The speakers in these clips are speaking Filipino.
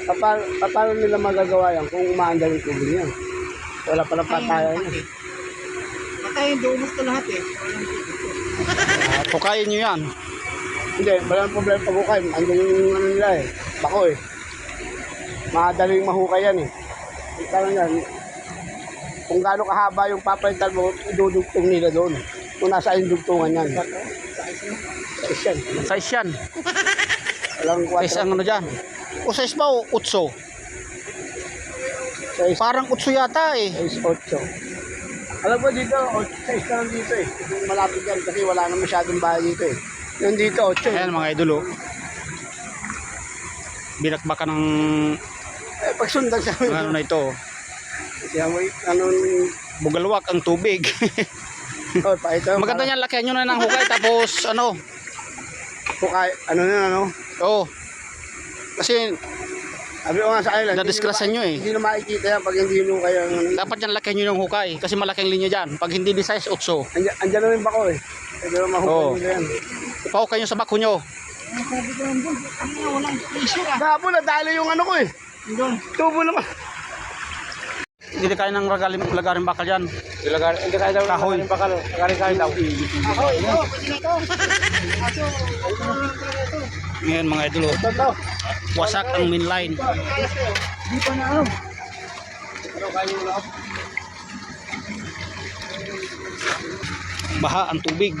Paano nila magagawa yan kung umaandar yung tubig yan? Wala palang patayan yan. Patayin, dumas ko lahat eh. Pukayin nyo yan. Hindi, walang problema pag-hukay. Andyan yung ano nila eh. Bako eh. Madaling mahukay yan eh. Ika lang yan. Kung gaano kahaba yung papalitan mo, idudugtong nila doon. Kung nasa yung dugtungan yan. Size yan. Size yan. Walang Size ang ano dyan. O size ba o utso? Size, Parang utso yata eh. size 8. Alam ko dito, size na lang dito eh. Yung malapit yan kasi wala na masyadong bahay dito eh. Yung dito, 8 eh. Ayan mga idol oh. Binakbakan ng Eh, pag sundan sa ano na ito. kasi amoy, anong, Bugalwak ang tubig. oh, pakita mo. Maganda niyan, lakihan nyo na ng hukay. Tapos ano. Hukay, ano na, ano? Oo. Kasi Sabi ko nga sa kanila, nadiskrasan nyo eh. hindi na makikita yan pag hindi nyo kayo, Dapat yan lakihan nyo ng hukay. Kasi malaking linya dyan. Pag hindi di size utso. andyan na rin bako eh. Pwede na mahukay Oo. nila yan. Ipahukay nyo sa bako nyo. Sabi ko lang doon, walang pressure ah. Kahapon, nadali yung ano ko eh. Doon. Tubo naman. Hindi kaya ng lagarin bakal yan. Hindi kaya daw Kahoy. yung bakal. Lagarin kayo daw. Ako, ito, pwede na ito. Aso, ito na lang talaga ito. Ngayon mga idol oh. Ito. Wasak ang main line. Di pa na ano. Pero kayo na ako. Baha ang tubig.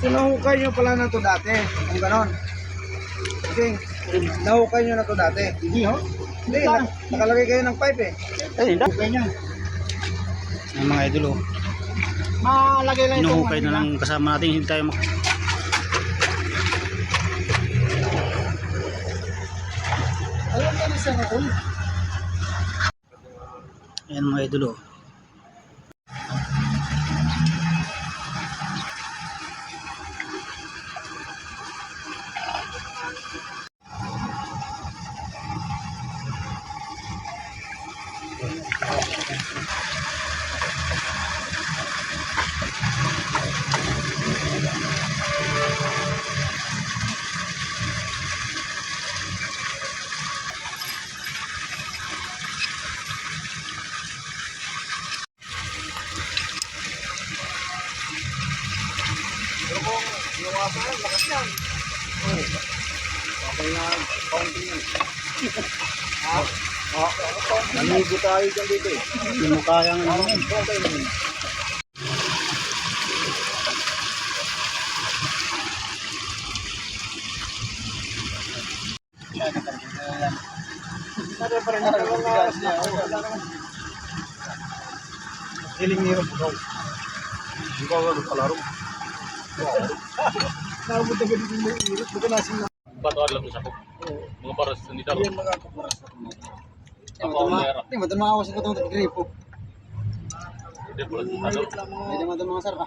So, nahukay nyo pala na ito dati, kung ganon. Kasi, nahukay nyo na ito dati. Hindi, ho? Hindi, nakalagay kayo ng pipe eh. Eh, hindi. Hukay nyo. Ang mga idol oh. Malagay lang itong Inuhukay na lang kasama natin. Hindi tayo Alam ka na sa Raul. Ayan mga idol oh. Naligo tayo dyan dito eh. Hindi mo kayang ano. Sabi pa rin na tayo mga oras na. Hiling niyo po daw. Hindi ko ako palaro. Nakabot na ba dito may irot? Baka nasin na. Batuan lang sa ko. Mga paras ni Daro. Yan mga kaparas na kumain. Ako ang meron. Hindi, matamawas ito itong gripo. Hindi po lang sa Daro. Hindi naman ito mga sar pa.